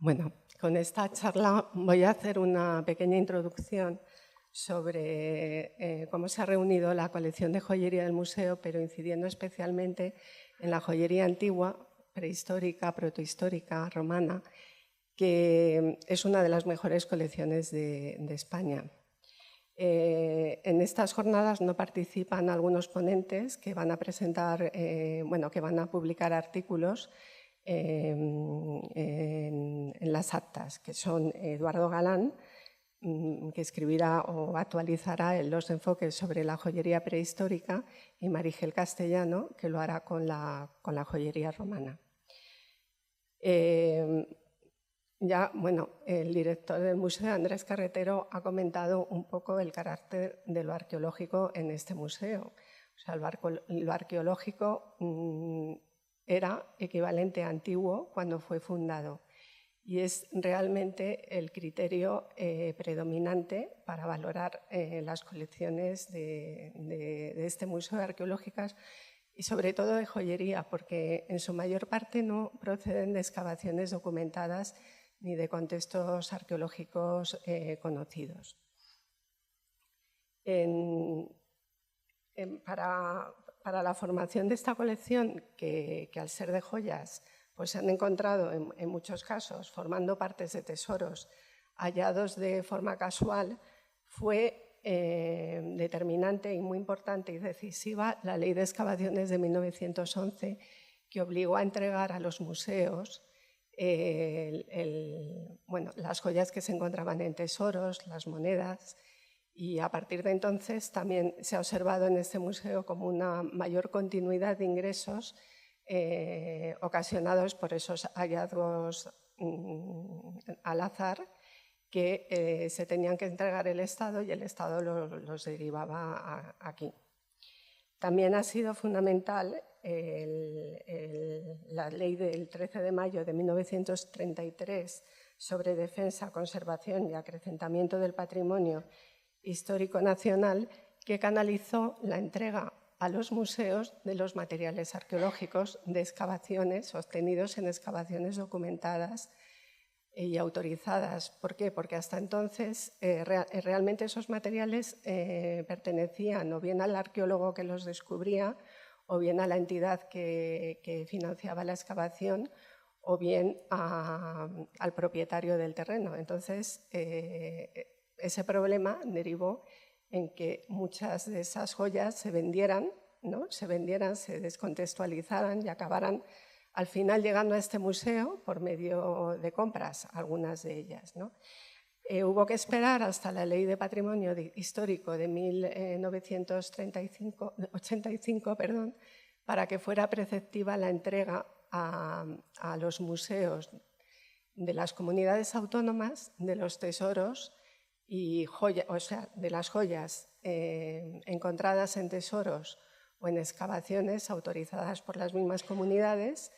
Bueno, con esta charla voy a hacer una pequeña introducción sobre cómo se ha reunido la colección de joyería del museo, pero incidiendo especialmente en la joyería antigua, prehistórica, protohistórica, romana, que es una de las mejores colecciones de España. En estas jornadas no participan algunos ponentes que van a presentar, que van a publicar artículos en las actas, que son Eduardo Galán, que escribirá o actualizará los enfoques sobre la joyería prehistórica, y Marigel Castellano, que lo hará con la joyería romana. El director del museo, Andrés Carretero, ha comentado un poco el carácter de lo arqueológico en este museo. O sea, lo arqueológico era equivalente a antiguo cuando fue fundado y es realmente el criterio predominante para valorar las colecciones de este museo arqueológicas y sobre todo de joyería, porque en su mayor parte no proceden de excavaciones documentadas ni de contextos arqueológicos conocidos. Para la formación de esta colección, que al ser de joyas, pues se han encontrado en muchos casos formando partes de tesoros hallados de forma casual, fue determinante y muy importante y decisiva la Ley de Excavaciones de 1911, que obligó a entregar a los museos las joyas que se encontraban en tesoros, las monedas, y a partir de entonces también se ha observado en este museo como una mayor continuidad de ingresos ocasionados por esos hallazgos al azar que se tenían que entregar el Estado y el Estado los derivaba aquí. También ha sido fundamental la ley del 13 de mayo de 1933 sobre defensa, conservación y acrecentamiento del patrimonio histórico nacional, que canalizó la entrega a los museos de los materiales arqueológicos de excavaciones obtenidos en excavaciones documentadas y autorizadas. ¿Por qué? Porque hasta entonces realmente esos materiales pertenecían o bien al arqueólogo que los descubría, o bien a la entidad que financiaba la excavación, o bien al propietario del terreno. Entonces, ese problema derivó en que muchas de esas joyas se vendieran, se descontextualizaran y acabaran al final llegando a este museo por medio de compras, algunas de ellas. Hubo que esperar hasta la Ley de Patrimonio Histórico de 1985 para que fuera preceptiva la entrega a los museos de las comunidades autónomas de los tesoros y joyas, o sea, de las joyas encontradas en tesoros o en excavaciones autorizadas por las mismas comunidades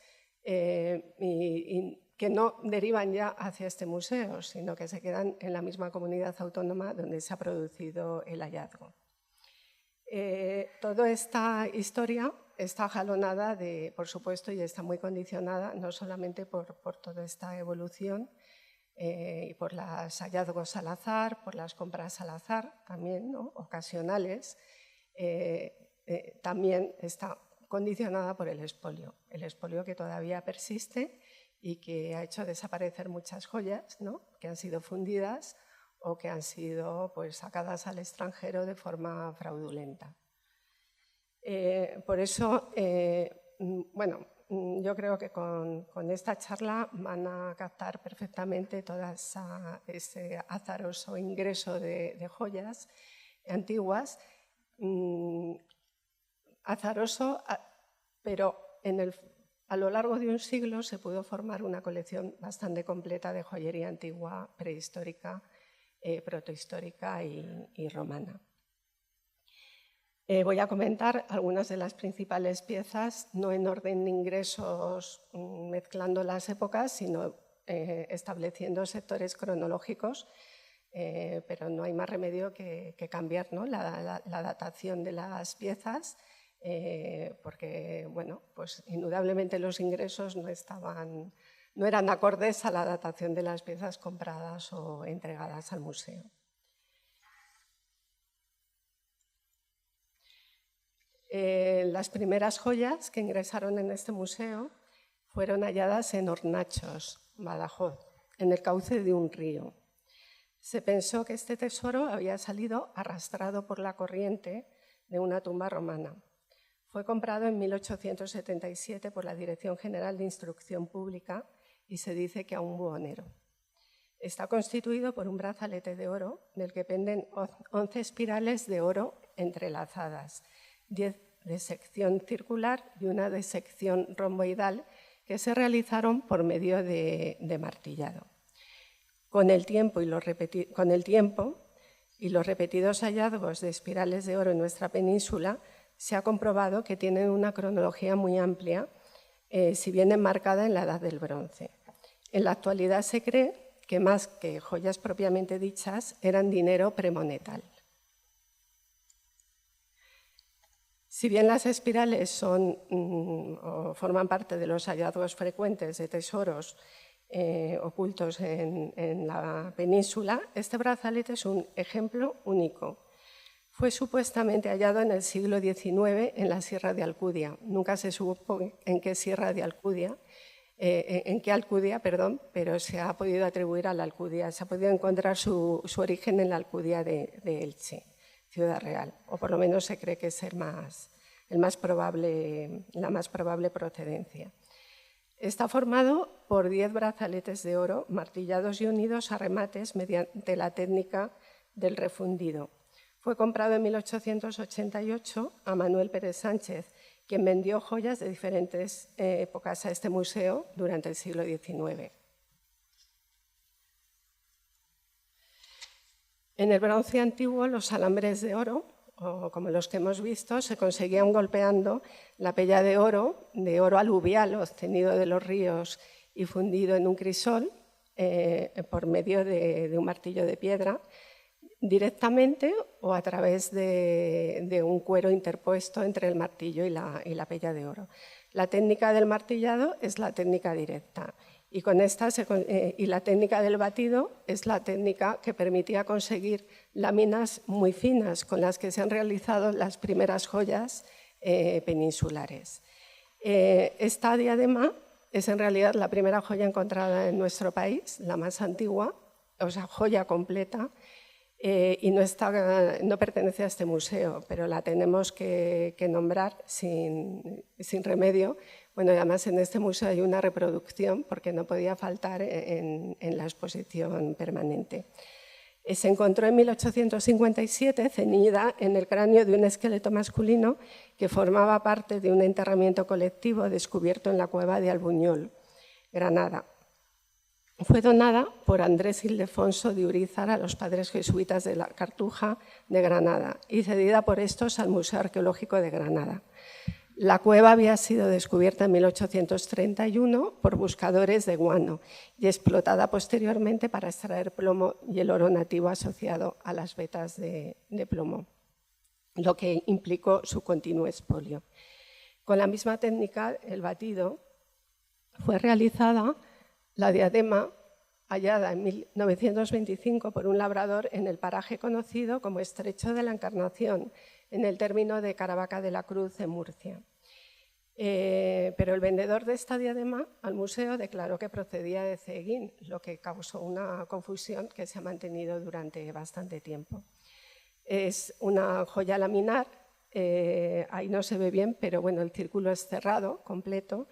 y que no derivan ya hacia este museo, sino que se quedan en la misma comunidad autónoma donde se ha producido el hallazgo. Toda esta historia está jalonada, por supuesto, y está muy condicionada no solamente por toda esta evolución y por los hallazgos al azar, por las compras al azar también, ocasionales, también está condicionada por el expolio que todavía persiste y que ha hecho desaparecer muchas joyas, que han sido fundidas o que han sido sacadas al extranjero de forma fraudulenta. Por eso, yo creo que con esta charla van a captar perfectamente todo ese azaroso ingreso de joyas antiguas, azaroso, pero a lo largo de un siglo se pudo formar una colección bastante completa de joyería antigua, prehistórica, protohistórica y romana. Voy a comentar algunas de las principales piezas, no en orden de ingresos mezclando las épocas, sino estableciendo sectores cronológicos, pero no hay más remedio que cambiar la datación de las piezas, porque indudablemente los ingresos no no eran acordes a la datación de las piezas compradas o entregadas al museo. Las primeras joyas que ingresaron en este museo fueron halladas en Hornachos, Badajoz, en el cauce de un río. Se pensó que este tesoro había salido arrastrado por la corriente de una tumba romana. Fue comprado en 1877 por la Dirección General de Instrucción Pública y se dice que a un buhonero. Está constituido por un brazalete de oro del que penden 11 espirales de oro entrelazadas, 10 de sección circular y una de sección romboidal que se realizaron por medio de martillado. Con el tiempo y los repetidos hallazgos de espirales de oro en nuestra península, se ha comprobado que tienen una cronología muy amplia, si bien enmarcada en la Edad del Bronce. En la actualidad se cree que más que joyas propiamente dichas, eran dinero premonetal. Si bien las espirales forman parte de los hallazgos frecuentes de tesoros ocultos en la península, este brazalete es un ejemplo único. Fue supuestamente hallado en el siglo XIX en la Sierra de Alcudia. Nunca se supo en qué Sierra de Alcudia, pero se ha podido atribuir a la Alcudia. Se ha podido encontrar su origen en la Alcudia de Elche, Ciudad Real, o por lo menos se cree que es la más probable procedencia. Está formado por 10 brazaletes de oro martillados y unidos a remates mediante la técnica del refundido. Fue comprado en 1888 a Manuel Pérez Sánchez, quien vendió joyas de diferentes épocas a este museo durante el siglo XIX. En el bronce antiguo, los alambres de oro, o como los que hemos visto, se conseguían golpeando la pella de oro aluvial obtenido de los ríos y fundido en un crisol por medio de un martillo de piedra, directamente o a través de un cuero interpuesto entre el martillo y la pella de oro. La técnica del martillado es la técnica directa y la técnica del batido es la técnica que permitía conseguir láminas muy finas con las que se han realizado las primeras joyas peninsulares. Esta diadema es en realidad la primera joya encontrada en nuestro país, la más antigua, o sea, joya completa, y no pertenece a este museo, pero la tenemos que nombrar sin remedio. Bueno, además en este museo hay una reproducción porque no podía faltar en la exposición permanente. Se encontró en 1857 ceñida en el cráneo de un esqueleto masculino que formaba parte de un enterramiento colectivo descubierto en la cueva de Albuñol, Granada. Fue donada por Andrés Ildefonso de Urízar a los padres jesuitas de la Cartuja de Granada y cedida por estos al Museo Arqueológico de Granada. La cueva había sido descubierta en 1831 por buscadores de guano y explotada posteriormente para extraer plomo y el oro nativo asociado a las vetas de plomo, lo que implicó su continuo expolio. Con la misma técnica, el batido, fue realizada la diadema hallada en 1925 por un labrador en el paraje conocido como Estrecho de la Encarnación, en el término de Caravaca de la Cruz, en Murcia. Pero el vendedor de esta diadema al museo declaró que procedía de Ceguín, lo que causó una confusión que se ha mantenido durante bastante tiempo. Es una joya laminar, ahí no se ve bien, pero bueno, el círculo es cerrado, completo.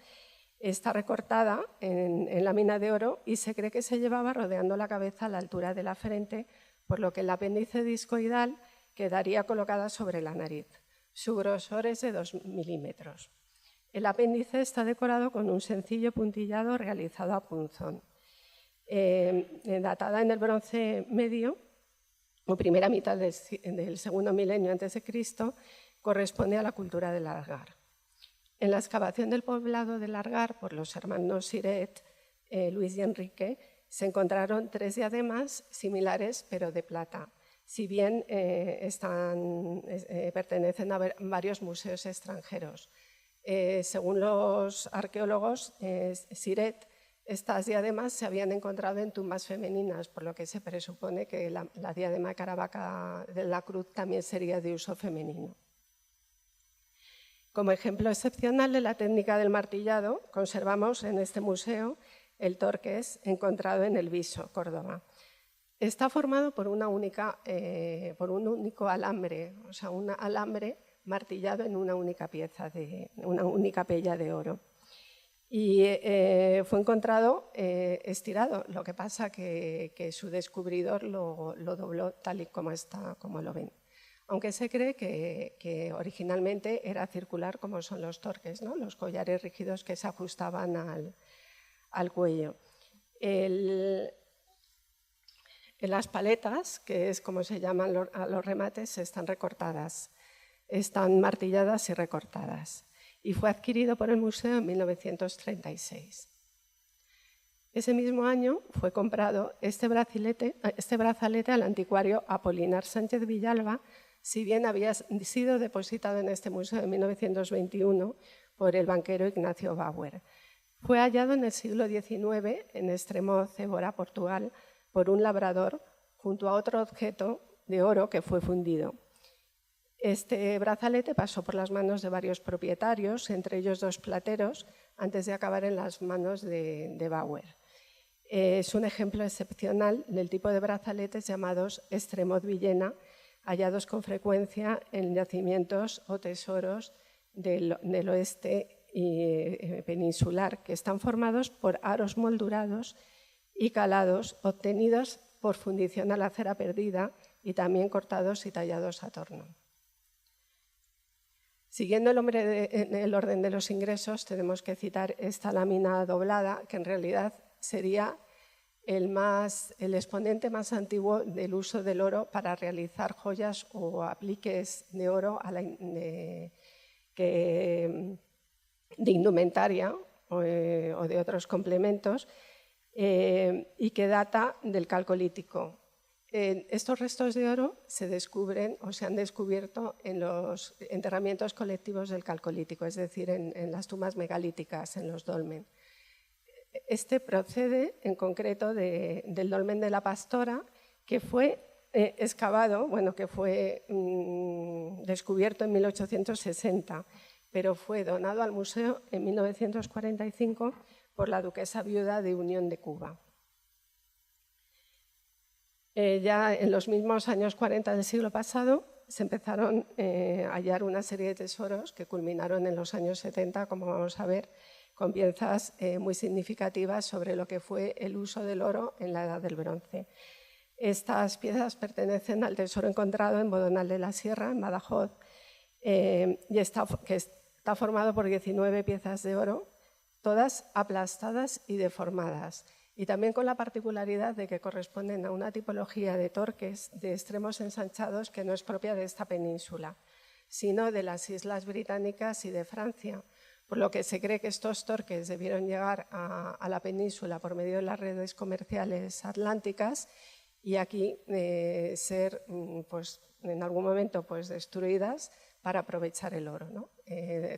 Está recortada en lámina de oro y se cree que se llevaba rodeando la cabeza a la altura de la frente, por lo que el apéndice discoidal quedaría colocada sobre la nariz. Su grosor es de 2 milímetros. El apéndice está decorado con un sencillo puntillado realizado a punzón. Datada en el bronce medio, o primera mitad del segundo milenio antes de Cristo, corresponde a la cultura del Algar. En la excavación del poblado del Algar por los hermanos Siret, Luis y Enrique, se encontraron 3 diademas similares, pero de plata. Si bien pertenecen a varios museos extranjeros. Según los arqueólogos, Siret Estas diademas se habían encontrado en tumbas femeninas, por lo que se presupone que la diadema de Caravaca de la Cruz también sería de uso femenino. Como ejemplo excepcional de la técnica del martillado, conservamos en este museo el torques encontrado en El Viso, Córdoba. Está formado por un único alambre, o sea, un alambre martillado en una única pieza, una única pella de oro. Y fue encontrado estirado, lo que pasa que su descubridor lo dobló tal y como está, como lo ven. Aunque se cree que originalmente era circular, como son los torques, ¿no? Los collares rígidos que se ajustaban al cuello. Las paletas, que es como se llaman a los remates, están recortadas, están martilladas y recortadas. Y fue adquirido por el museo en 1936. Ese mismo año fue comprado este brazalete al anticuario Apolinar Sánchez Villalba, si bien había sido depositado en este museo en 1921 por el banquero Ignacio Bauer. Fue hallado en el siglo XIX en Estremoz, Évora, Portugal, por un labrador junto a otro objeto de oro que fue fundido. Este brazalete pasó por las manos de varios propietarios, entre ellos 2 plateros, antes de acabar en las manos de Bauer. Es un ejemplo excepcional del tipo de brazaletes llamados Estremoz Villena, hallados con frecuencia en yacimientos o tesoros del oeste peninsular, que están formados por aros moldurados y calados obtenidos por fundición a la cera perdida y también cortados y tallados a torno. Siguiendo el orden de los ingresos, tenemos que citar esta lámina doblada, que en realidad sería el exponente más antiguo del uso del oro para realizar joyas o apliques de oro de indumentaria o de otros complementos, y que data del Calcolítico. Estos restos de oro se descubren o se han descubierto en los enterramientos colectivos del Calcolítico, es decir, en las tumbas megalíticas, en los dolmen. Este procede en concreto del dolmen de la Pastora, que fue excavado, que fue descubierto en 1860, pero fue donado al museo en 1945 por la duquesa viuda de Unión de Cuba. Ya en los mismos años 40 del siglo pasado se empezaron a hallar una serie de tesoros que culminaron en los años 70, como vamos a ver, con piezas muy significativas sobre lo que fue el uso del oro en la Edad del Bronce. Estas piezas pertenecen al tesoro encontrado en Bodonal de la Sierra, en Badajoz, que está formado por 19 piezas de oro, todas aplastadas y deformadas, y también con la particularidad de que corresponden a una tipología de torques de extremos ensanchados que no es propia de esta península, sino de las Islas Británicas y de Francia, por lo que se cree que estos torques debieron llegar a la península por medio de las redes comerciales atlánticas y aquí ser en algún momento destruidas para aprovechar el oro, ¿no?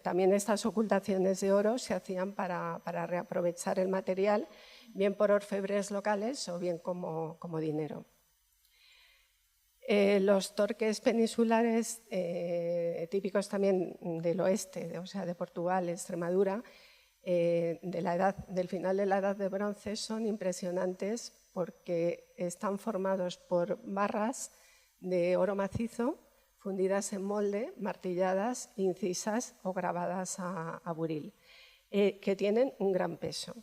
También estas ocultaciones de oro se hacían para reaprovechar el material, bien por orfebres locales o bien como dinero. Los torques peninsulares, típicos también del oeste, o sea, de Portugal, Extremadura, del final de la Edad de Bronce, son impresionantes porque están formados por barras de oro macizo fundidas en molde, martilladas, incisas o grabadas a buril, que tienen un gran peso.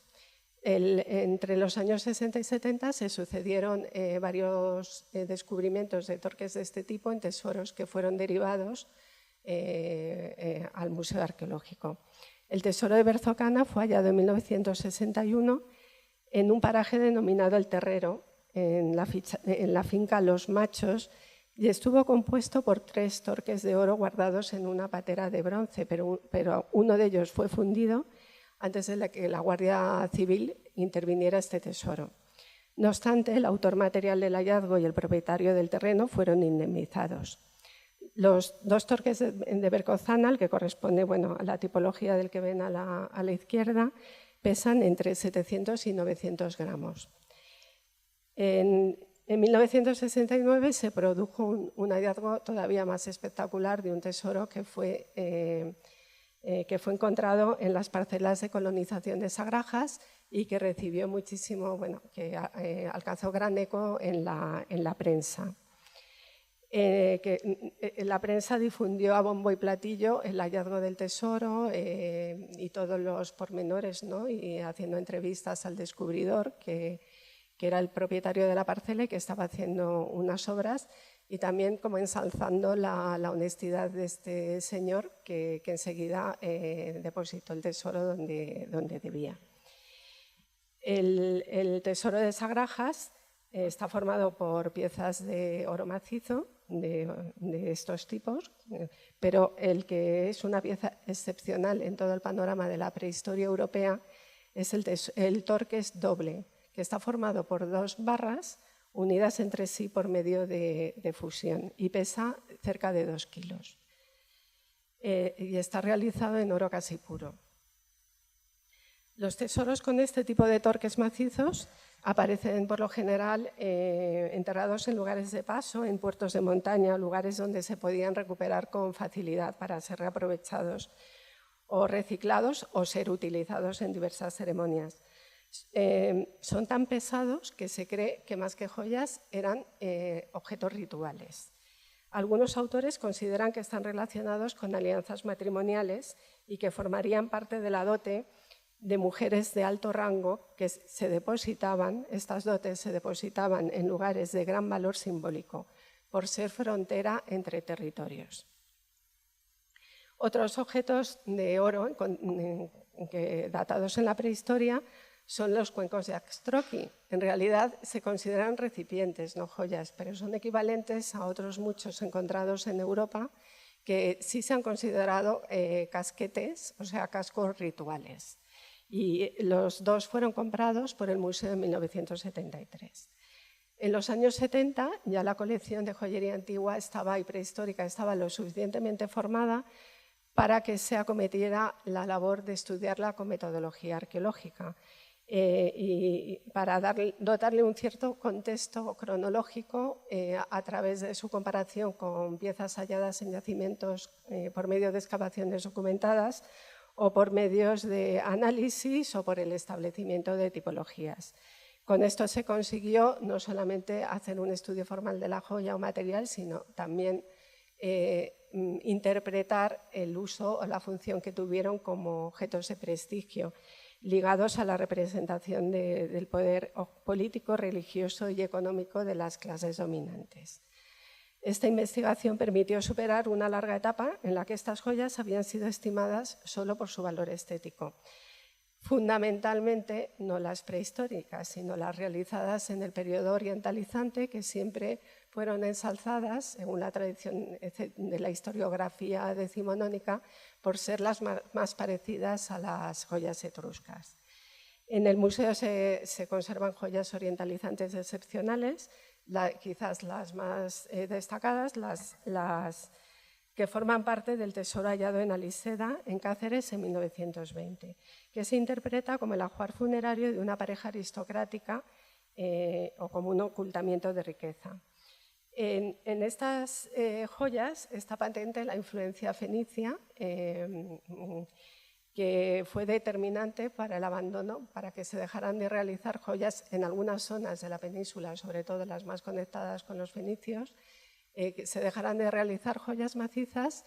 Entre los años 60 y 70 se sucedieron varios descubrimientos de torques de este tipo en tesoros que fueron derivados al Museo Arqueológico. El tesoro de Berzocana fue hallado en 1961 en un paraje denominado El Terrero, en la finca Los Machos, y estuvo compuesto por 3 torques de oro guardados en una patera de bronce, pero uno de ellos fue fundido antes de que la Guardia Civil interviniera este tesoro. No obstante, el autor material del hallazgo y el propietario del terreno fueron indemnizados. Los 2 torques de Bercozana, el que corresponde a la tipología del que ven a la izquierda, pesan entre 700 y 900 gramos. En 1969 se produjo un hallazgo todavía más espectacular de un tesoro que fue encontrado en las parcelas de colonización de Sagrajas y que recibió muchísimo, bueno, que alcanzó gran eco en la prensa. La prensa difundió a bombo y platillo el hallazgo del tesoro y todos los pormenores, ¿no? Y haciendo entrevistas al descubridor, que era el propietario de la parcela y que estaba haciendo unas obras, y también como ensalzando la honestidad de este señor que enseguida depositó el tesoro donde debía. El tesoro de Sagrajas está formado por piezas de oro macizo de estos tipos, pero el que es una pieza excepcional en todo el panorama de la prehistoria europea es el torques doble, que está formado por dos barras unidas entre sí por medio de fusión y pesa cerca de 2 kilos. Y está realizado en oro casi puro. Los tesoros con este tipo de torques macizos aparecen por lo general enterrados en lugares de paso, en puertos de montaña, lugares donde se podían recuperar con facilidad para ser reaprovechados o reciclados o ser utilizados en diversas ceremonias. Son tan pesados que se cree que más que joyas eran objetos rituales. Algunos autores consideran que están relacionados con alianzas matrimoniales y que formarían parte de la dote de mujeres de alto rango que estas dotes se depositaban en lugares de gran valor simbólico, por ser frontera entre territorios. Otros objetos de oro datados en la prehistoria son los cuencos de Axtroqui. En realidad se consideran recipientes, no joyas, pero son equivalentes a otros muchos encontrados en Europa que sí se han considerado casquetes, o sea, cascos rituales. Y los dos fueron comprados por el museo en 1973. En los años 70 ya la colección de joyería antigua y prehistórica estaba lo suficientemente formada para que se acometiera la labor de estudiarla con metodología arqueológica y para dotarle un cierto contexto cronológico a través de su comparación con piezas halladas en yacimientos por medio de excavaciones documentadas o por medios de análisis o por el establecimiento de tipologías. Con esto se consiguió no solamente hacer un estudio formal de la joya o material, sino también interpretar el uso o la función que tuvieron como objetos de prestigio, ligados a la representación del poder político, religioso y económico de las clases dominantes. Esta investigación permitió superar una larga etapa en la que estas joyas habían sido estimadas solo por su valor estético. Fundamentalmente, no las prehistóricas, sino las realizadas en el periodo orientalizante, que siempre fueron ensalzadas, según la tradición de la historiografía decimonónica, por ser las más parecidas a las joyas etruscas. En el museo se conservan joyas orientalizantes excepcionales, quizás las más destacadas, las que forman parte del tesoro hallado en Aliseda, en Cáceres, en 1920, que se interpreta como el ajuar funerario de una pareja aristocrática o como un ocultamiento de riqueza. En estas joyas está patente la influencia fenicia, que fue determinante para el abandono, para que se dejaran de realizar joyas en algunas zonas de la península, sobre todo las más conectadas con los fenicios, que se dejaran de realizar joyas macizas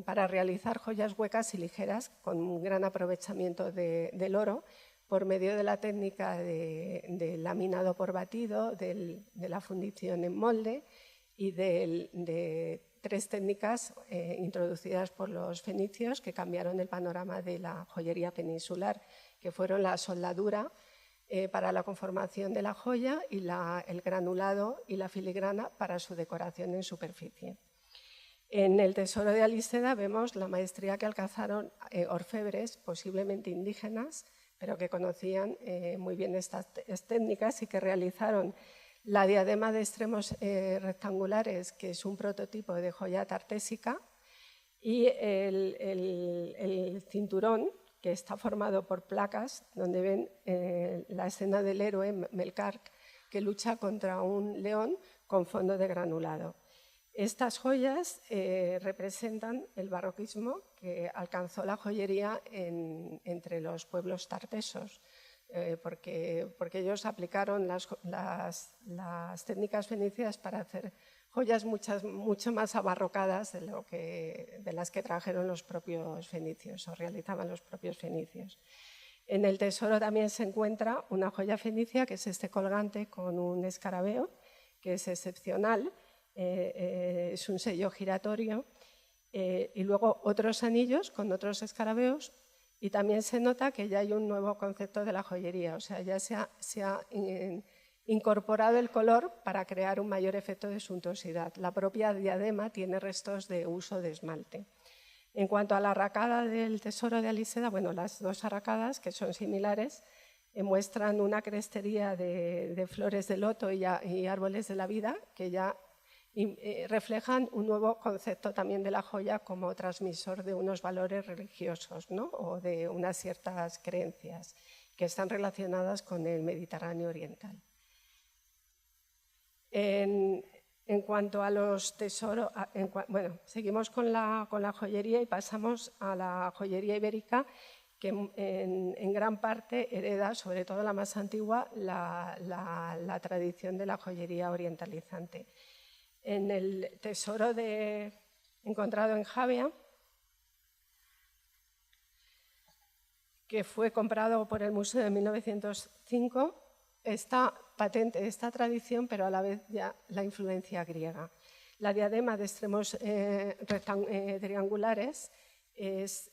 para realizar joyas huecas y ligeras con un gran aprovechamiento del oro por medio de la técnica de laminado por batido, de la fundición en molde y de 3 técnicas introducidas por los fenicios que cambiaron el panorama de la joyería peninsular, que fueron la soldadura para la conformación de la joya y el granulado y la filigrana para su decoración en superficie. En el tesoro de Aliseda vemos la maestría que alcanzaron orfebres, posiblemente indígenas, pero que conocían muy bien estas técnicas y que realizaron la diadema de extremos rectangulares, que es un prototipo de joya tartésica, y el cinturón, que está formado por placas, donde ven la escena del héroe Melkart, que lucha contra un león con fondo de granulado. Estas joyas representan el barroquismo que alcanzó la joyería entre los pueblos tartesos, porque ellos aplicaron las técnicas fenicias para hacer joyas mucho más abarrocadas de las que trajeron los propios fenicios o realizaban los propios fenicios. En el tesoro también se encuentra una joya fenicia, que es este colgante con un escarabeo, que es excepcional, es un sello giratorio, y luego otros anillos con otros escarabeos, y también se nota que ya hay un nuevo concepto de la joyería, o sea, ya se ha incorporado el color para crear un mayor efecto de suntuosidad. La propia diadema tiene restos de uso de esmalte. En cuanto a la arracada del tesoro de Aliseda, bueno, las dos arracadas, que son similares, muestran una crestería de flores de loto y árboles de la vida, que ya reflejan un nuevo concepto también de la joya como transmisor de unos valores religiosos, ¿no? O de unas ciertas creencias que están relacionadas con el Mediterráneo oriental. En cuanto a los tesoros, bueno, seguimos con la joyería y pasamos a la joyería ibérica, que en gran parte hereda, sobre todo la más antigua, la tradición de la joyería orientalizante. En el tesoro encontrado en Javia, que fue comprado por el museo en 1905, está patente esta tradición, pero a la vez ya la influencia griega. La diadema de extremos triangulares es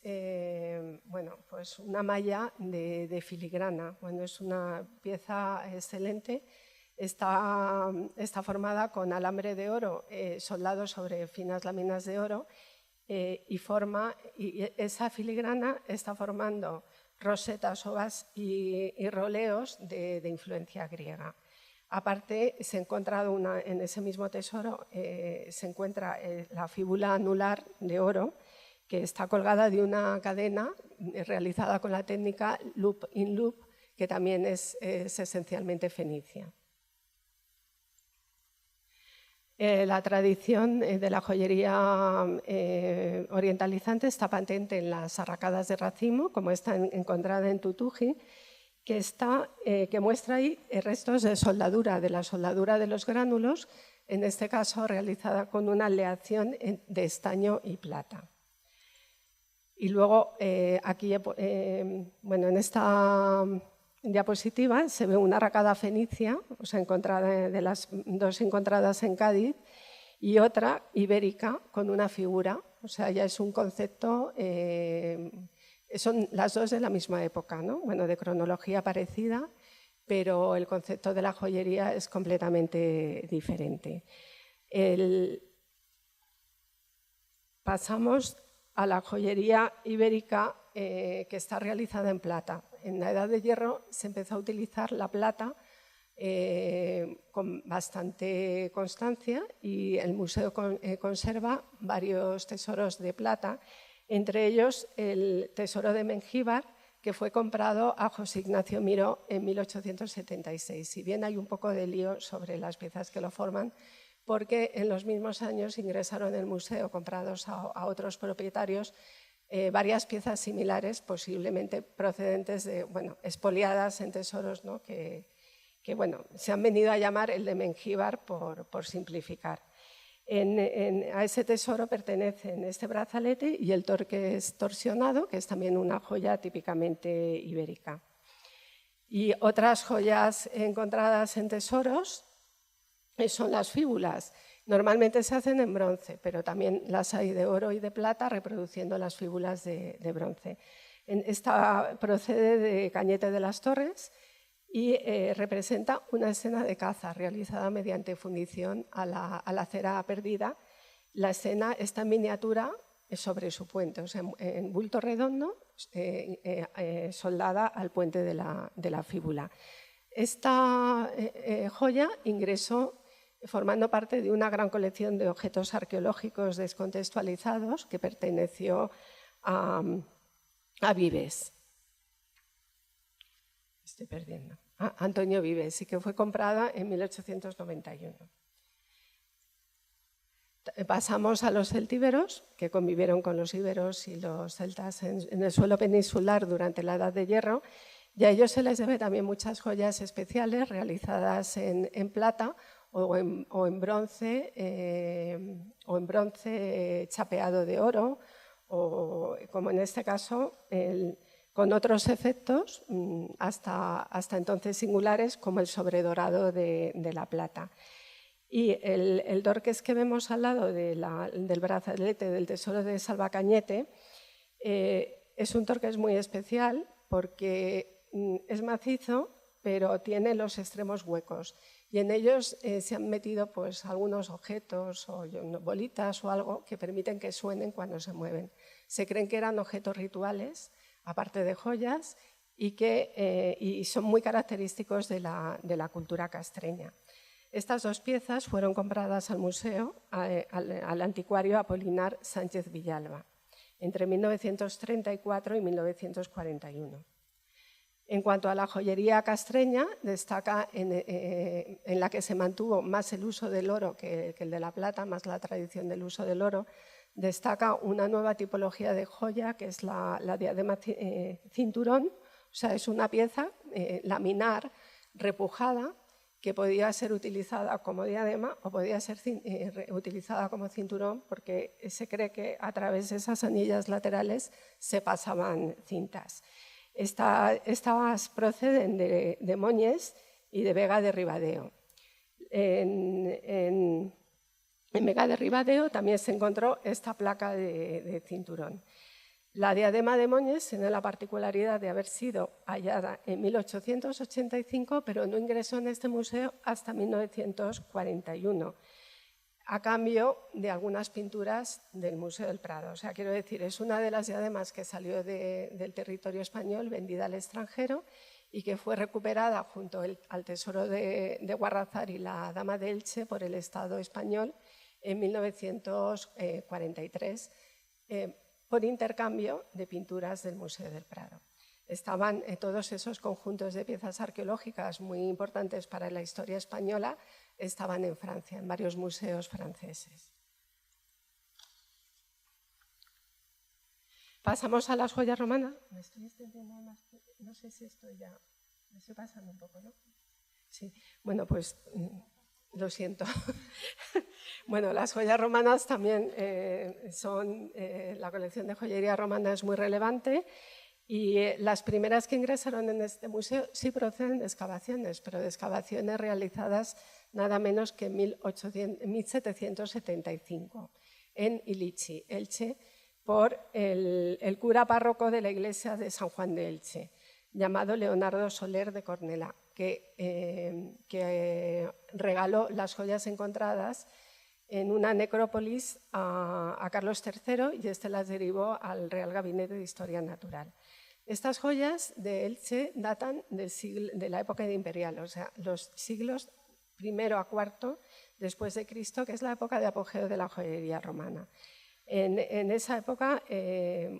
bueno, pues una malla de filigrana. Bueno, es una pieza excelente. Está formada con alambre de oro soldado sobre finas láminas de oro y esa filigrana está formando rosetas, ovas y roleos de influencia griega. Aparte, se ha encontrado en ese mismo tesoro se encuentra la fíbula anular de oro, que está colgada de una cadena realizada con la técnica loop in loop, que también es esencialmente fenicia. La tradición de la joyería orientalizante está patente en las arracadas de racimo, como está encontrada en Tutuji, que muestra ahí restos de soldadura, de la soldadura de los gránulos, en este caso realizada con una aleación de estaño y plata. Y luego aquí, bueno, en esta diapositiva se ve una arracada fenicia, o sea, de las dos encontradas en Cádiz, y otra ibérica con una figura, o sea, ya es un concepto, son las dos de la misma época, ¿no? Bueno, de cronología parecida, pero el concepto de la joyería es completamente diferente. Pasamos a la joyería ibérica que está realizada en plata. En la Edad de Hierro se empezó a utilizar la plata con bastante constancia y el museo conserva varios tesoros de plata, entre ellos el tesoro de Mengíbar, que fue comprado a José Ignacio Miró en 1876. Si bien hay un poco de lío sobre las piezas que lo forman, porque en los mismos años ingresaron en el museo, comprados a otros propietarios, varias piezas similares, posiblemente procedentes de, bueno, expoliadas en tesoros, ¿no? que bueno, se han venido a llamar el de Mengíbar por simplificar. A ese tesoro pertenecen este brazalete y el torques torsionado, que es también una joya típicamente ibérica. Y otras joyas encontradas en tesoros son las fíbulas. Normalmente se hacen en bronce, pero también las hay de oro y de plata, reproduciendo las fíbulas de bronce. Esta procede de Cañete de las Torres y representa una escena de caza realizada mediante fundición a la cera perdida. La escena está en miniatura sobre su puente, o sea, en bulto redondo, soldada al puente de la fíbula. Esta joya ingresó formando parte de una gran colección de objetos arqueológicos descontextualizados que perteneció a Vives. estoy perdiendo. Antonio Vives, sí que fue comprada en 1891. Pasamos a los celtíberos, que convivieron con los íberos y los celtas en el suelo peninsular durante la Edad de Hierro, y a ellos se les debe también muchas joyas especiales realizadas en plata o en bronce chapeado de oro, o como en este caso, con otros efectos hasta entonces singulares, como el sobredorado de la plata. Y el dorques que vemos al lado del brazalete del tesoro de Salvacañete es un torques muy especial porque es macizo, pero tiene los extremos huecos. Y en ellos se han metido pues, algunos objetos o bolitas o algo que permiten que suenen cuando se mueven. Se creen que eran objetos rituales, aparte de joyas, y son muy característicos de la cultura castreña. Estas dos piezas fueron compradas al museo, al anticuario Apolinar Sánchez Villalba, entre 1934 y 1941. En cuanto a la joyería castreña, destaca en la que se mantuvo más el uso del oro que el de la plata, más la tradición del uso del oro, destaca una nueva tipología de joya que es la diadema cinturón, o sea, es una pieza laminar repujada que podía ser utilizada como diadema o podía ser utilizada como cinturón, porque se cree que a través de esas anillas laterales se pasaban cintas. Estas proceden de Moñes y de Vega de Ribadeo. En Vega de Ribadeo también se encontró esta placa de cinturón. La diadema de Moñes tiene la particularidad de haber sido hallada en 1885, pero no ingresó en este museo hasta 1941, a cambio de algunas pinturas del Museo del Prado. O sea, quiero decir, es una de las diademas que salió del territorio español, vendida al extranjero, y que fue recuperada junto al tesoro de Guarrazar y la Dama de Elche por el Estado español en 1943, por intercambio de pinturas del Museo del Prado. Estaban todos esos conjuntos de piezas arqueológicas muy importantes para la historia española, estaban en Francia, en varios museos franceses. Pasamos a las joyas romanas. Me estoy extendiendo más, no sé si estoy ya, me estoy pasando un poco, ¿no? Sí, bueno, pues lo siento. Bueno, las joyas romanas también son, la colección de joyería romana es muy relevante y las primeras que ingresaron en este museo sí proceden de excavaciones, pero de excavaciones realizadas nada menos que en 1775 en Ilichi, Elche, por el cura párroco de la iglesia de San Juan de Elche, llamado Leonardo Soler de Cornelá, que regaló las joyas encontradas en una necrópolis a Carlos III y este las derivó al Real Gabinete de Historia Natural. Estas joyas de Elche datan de la época imperial, o sea, los siglos I a IV después de Cristo, que es la época de apogeo de la joyería romana. En esa época,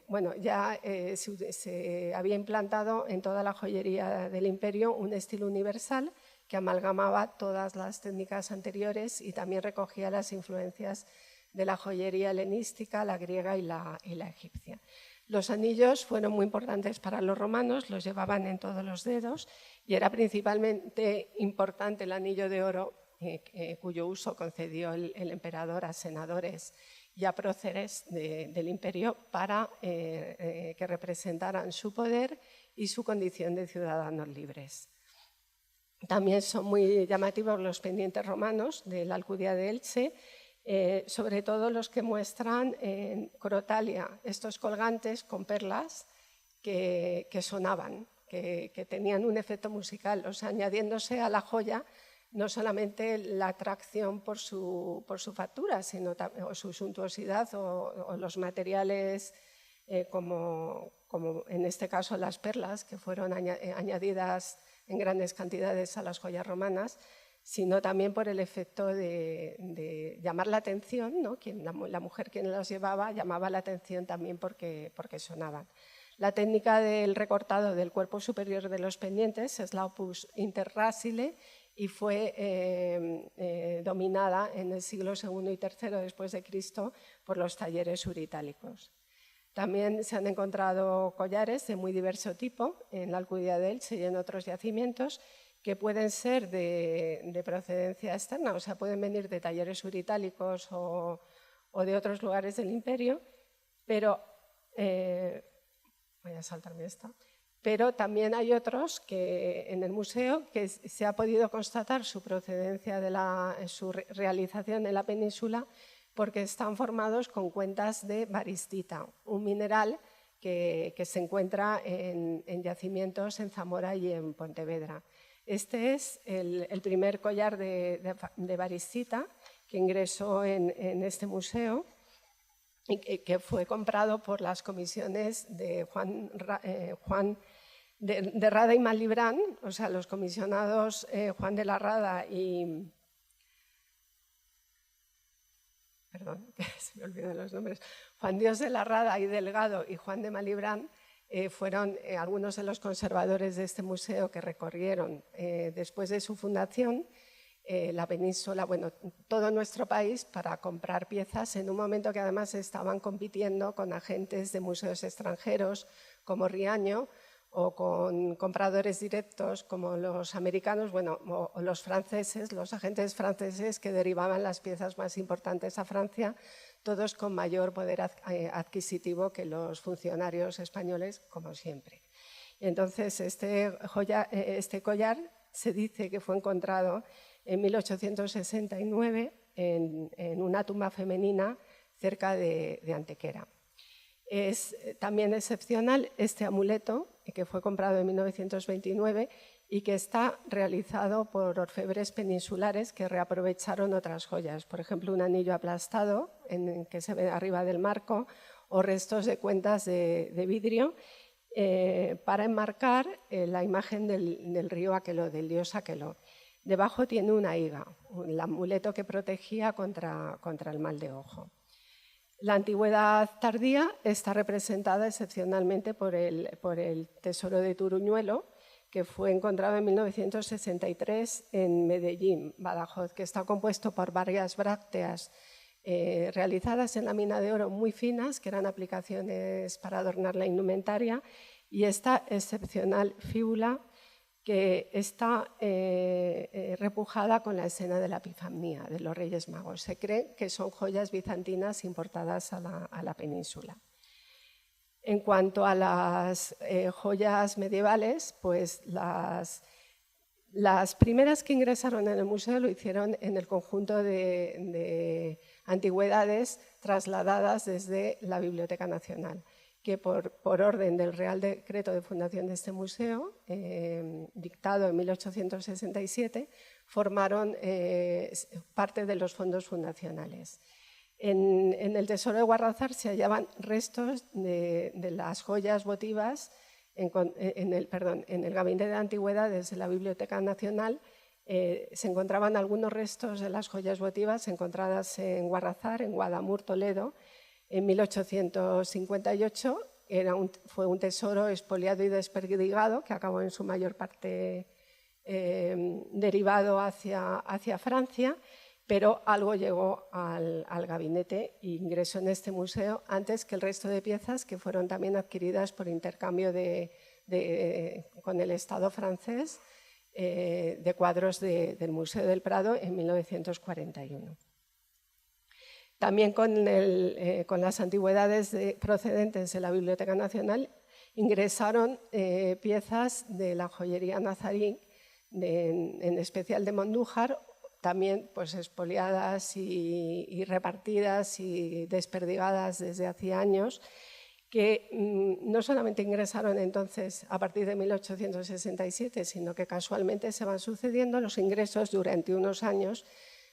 bueno, ya se había implantado en toda la joyería del imperio un estilo universal que amalgamaba todas las técnicas anteriores y también recogía las influencias de la joyería helenística, la griega y la egipcia. Los anillos fueron muy importantes para los romanos, los llevaban en todos los dedos y era principalmente importante el anillo de oro cuyo uso concedió el emperador a senadores y a próceres del imperio para que representaran su poder y su condición de ciudadanos libres. También son muy llamativos los pendientes romanos de la Alcudia de Elche, sobre todo los que muestran en crotalia, estos colgantes con perlas que sonaban, que tenían un efecto musical, o sea, añadiéndose a la joya no solamente la atracción por su factura, sino o su suntuosidad o los materiales como en este caso las perlas, que fueron añadidas en grandes cantidades a las joyas romanas, sino también por el efecto de llamar la atención, ¿no? La mujer quien las llevaba llamaba la atención también porque sonaban. La técnica del recortado del cuerpo superior de los pendientes es la opus interrasile y fue dominada en el siglo II y III después de Cristo por los talleres uritálicos. También se han encontrado collares de muy diverso tipo en la Alcudia de Elche y en otros yacimientos que pueden ser de procedencia externa, o sea, pueden venir de talleres uritálicos o de otros lugares del imperio, pero voy a saltarme esta. Pero también hay otros que en el museo que se ha podido constatar su procedencia su realización en la península porque están formados con cuentas de varistita, un mineral que se encuentra en yacimientos en Zamora y en Pontevedra. Este es el primer collar de varistita que ingresó en este museo y que fue comprado por las comisiones de Juan de Rada y Malibrán, o sea, los comisionados Juan de la Rada y... Perdón, que se me olvidan los nombres. Juan Dios de la Rada y Delgado y Juan de Malibrán fueron algunos de los conservadores de este museo que recorrieron después de su fundación la península, bueno, todo nuestro país para comprar piezas en un momento que además estaban compitiendo con agentes de museos extranjeros como Riaño o con compradores directos como los americanos, bueno, o los franceses, los agentes franceses que derivaban las piezas más importantes a Francia, todos con mayor poder adquisitivo que los funcionarios españoles, como siempre. Entonces, este collar se dice que fue encontrado en 1869 en una tumba femenina cerca de Antequera. Es también excepcional este amuleto, que fue comprado en 1929 y que está realizado por orfebres peninsulares que reaprovecharon otras joyas, por ejemplo, un anillo aplastado que se ve arriba del marco o restos de cuentas de vidrio para enmarcar la imagen del río Aqueloo, del dios Aqueloo. Debajo tiene una higa, el amuleto que protegía contra el mal de ojo. La antigüedad tardía está representada excepcionalmente por el tesoro de Turuñuelo, que fue encontrado en 1963 en Medellín, Badajoz, que está compuesto por varias brácteas realizadas en la mina de oro muy finas, que eran aplicaciones para adornar la indumentaria, y esta excepcional fíbula que está repujada con la escena de la Epifanía de los Reyes Magos. Se cree que son joyas bizantinas importadas a la península. En cuanto a las joyas medievales, pues las primeras que ingresaron en el museo lo hicieron en el conjunto de antigüedades trasladadas desde la Biblioteca Nacional, que por orden del Real Decreto de fundación de este museo, dictado en 1867, formaron parte de los fondos fundacionales. En el Tesoro de Guarrazar se hallaban restos de las joyas votivas en el Gabinete de Antigüedades de la Biblioteca Nacional. Se encontraban algunos restos de las joyas votivas encontradas en Guarrazar, en Guadamur, Toledo, en 1858. Fue un tesoro expoliado y desperdigado que acabó en su mayor parte derivado hacia Francia, pero algo llegó al gabinete e ingresó en este museo antes que el resto de piezas que fueron también adquiridas por intercambio con el Estado francés de cuadros del Museo del Prado en 1941. También con las antigüedades procedentes de la Biblioteca Nacional ingresaron piezas de la joyería nazarí, en especial de Mondújar, también pues, expoliadas y repartidas y desperdigadas desde hacía años, que no solamente ingresaron entonces a partir de 1867, sino que casualmente se van sucediendo los ingresos durante unos años,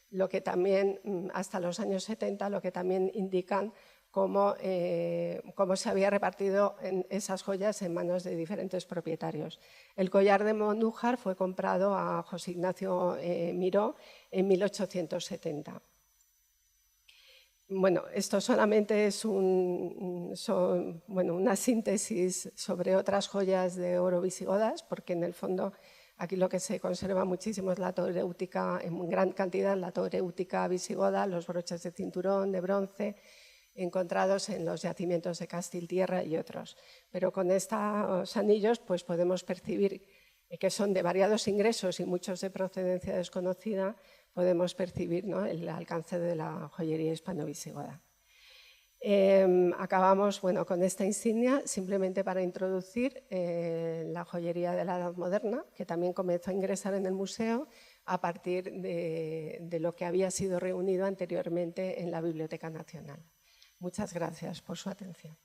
lo que también, hasta los años 70, lo que también indican cómo se había repartido esas joyas en manos de diferentes propietarios. El collar de Mondújar fue comprado a José Ignacio Miró en 1870. Bueno, esto solamente es una síntesis sobre otras joyas de oro visigodas, porque en el fondo aquí lo que se conserva muchísimo es la toreutica, en gran cantidad la toreutica visigoda, los broches de cinturón de bronce encontrados en los yacimientos de Castiltierra y otros. Pero con estos anillos pues podemos percibir que son de variados ingresos y muchos de procedencia desconocida, podemos percibir, ¿no?, el alcance de la joyería hispano-visigoda. Acabamos con esta insignia simplemente para introducir la joyería de la Edad Moderna, que también comenzó a ingresar en el museo a partir de lo que había sido reunido anteriormente en la Biblioteca Nacional. Muchas gracias por su atención.